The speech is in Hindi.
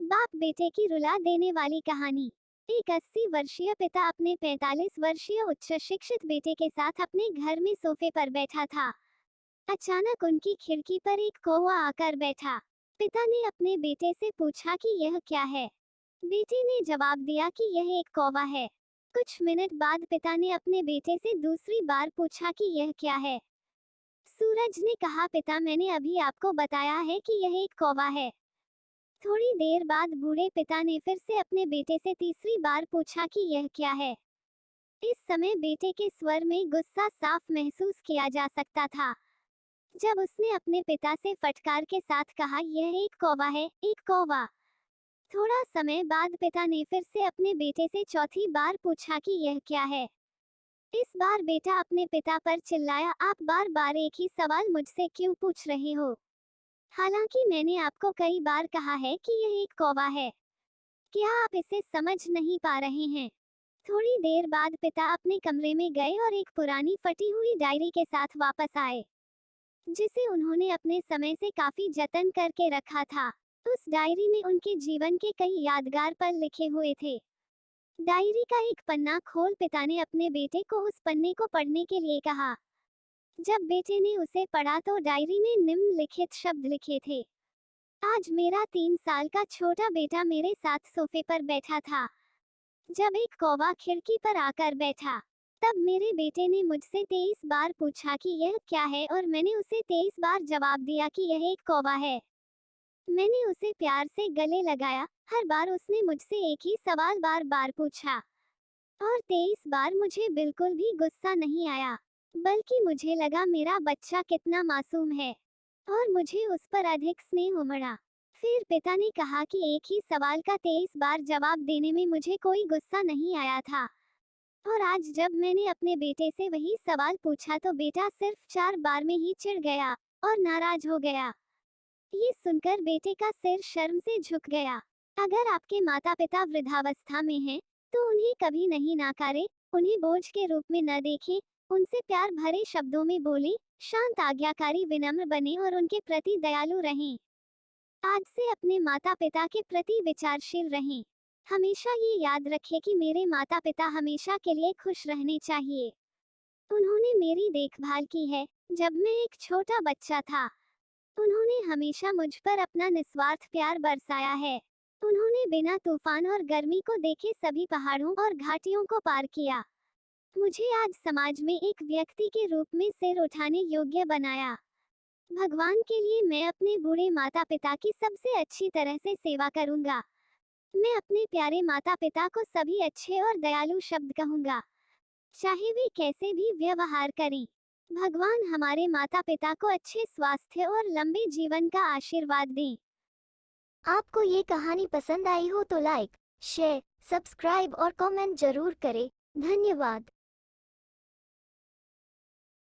बाप बेटे की रुला देने वाली कहानी। एक 80 वर्षीय पिता अपने 45 वर्षीय उच्च शिक्षित बेटे के साथ अपने घर में सोफे पर बैठा था। अचानक उनकी खिड़की पर एक कौवा आकर बैठा। पिता ने अपने बेटे से पूछा कि यह क्या है। बेटे ने जवाब दिया कि यह एक कौवा है। कुछ मिनट बाद पिता ने अपने बेटे से दूसरी बार पूछा कि यह क्या है। सूरज ने कहा, पिता मैंने अभी आपको बताया है कि यह एक कौवा है। थोड़ी देर बाद बूढ़े पिता ने फिर से अपने बेटे से तीसरी बार पूछा कि यह क्या है। इस समय बेटे के स्वर में गुस्सा साफ महसूस किया जा सकता था। जब उसने अपने पिता से फटकार के साथ कहा, यह एक कौवा है, एक कौवा। थोड़ा समय बाद पिता ने फिर से अपने बेटे से चौथी बार पूछा कि यह क्या है। इस बार बेटा अपने पिता पर चिल्लाया, आप बार बार एक ही सवाल मुझसे क्यों पूछ रहे हो? हालांकि मैंने आपको कई बार कहा है कि यह एक कौवा है। क्या आप इसे समझ नहीं पा रहे हैं? थोड़ी देर बाद पिता अपने कमरे में गए और एक पुरानी फटी हुई डायरी के साथ वापस आए, जिसे उन्होंने अपने समय से काफी जतन करके रखा था। उस डायरी में उनके जीवन के कई यादगार पल लिखे हुए थे। डायरी का एक पन्ना खोल पिता ने अपने बेटे को उस पन्ने को पढ़ने के लिए कहा। जब बेटे ने उसे पढ़ा तो डायरी में निम्नलिखित शब्द लिखे थे। आज मेरा 3 साल का छोटा बेटा मेरे साथ सोफे पर बैठा था। जब एक कौवा खिड़की पर आकर बैठा, तब मेरे बेटे ने मुझसे 23 बार पूछा कि यह क्या है और मैंने उसे 23 बार जवाब दिया कि यह एक कौवा है। मैंने उसे प्यार से गले लगाया। हर बार उसने मुझसे एक ही सवाल बार बार पूछा, और 23 बार मुझे बिल्कुल भी गुस्सा नहीं आया, बल्कि मुझे लगा मेरा बच्चा कितना मासूम है, और मुझे उस पर अधिक स्नेह उमड़ा। फिर पिता ने कहा कि एक ही सवाल का 23 बार जवाब देने में मुझे कोई गुस्सा नहीं आया था, और आज जब मैंने अपने बेटे से वही सवाल पूछा तो बेटा सिर्फ 4 बार में ही चिढ़ गया और नाराज हो गया। ये सुनकर बेटे का सिर शर्म से झुक गया। अगर आपके माता पिता वृद्धावस्था में हैं, तो उन्हें कभी नहीं नकारें, उन्हें बोझ के रूप में न देखें, उनसे प्यार भरे शब्दों में बोलें, शांत आज्ञाकारी विनम्र बने और उनके प्रति दयालु रहें। आज से अपने माता पिता के प्रति विचारशील रहें। हमेशा ये याद रखें कि मेरे माता पिता हमेशा के लिए खुश रहने चाहिए। उन्होंने मेरी देखभाल की है जब मैं एक छोटा बच्चा था। उन्होंने हमेशा मुझ पर अपना निस्वार्थ प्यार बरसाया है। उन्होंने बिना तूफान और गर्मी को देखे सभी पहाड़ों और घाटियों को पार किया। मुझे आज समाज में एक व्यक्ति के रूप में सिर उठाने योग्य बनाया। भगवान के लिए मैं अपने बूढ़े माता पिता की सबसे अच्छी तरह से सेवा करूंगा। मैं अपने प्यारे माता पिता को सभी अच्छे और दयालु शब्द कहूंगा, चाहे वे कैसे भी व्यवहार करें। भगवान हमारे माता पिता को अच्छे स्वास्थ्य और लंबे जीवन का आशीर्वाद दें। आपको ये कहानी पसंद आई हो तो लाइक, शेयर, सब्सक्राइब और कमेंट जरूर करें। धन्यवाद।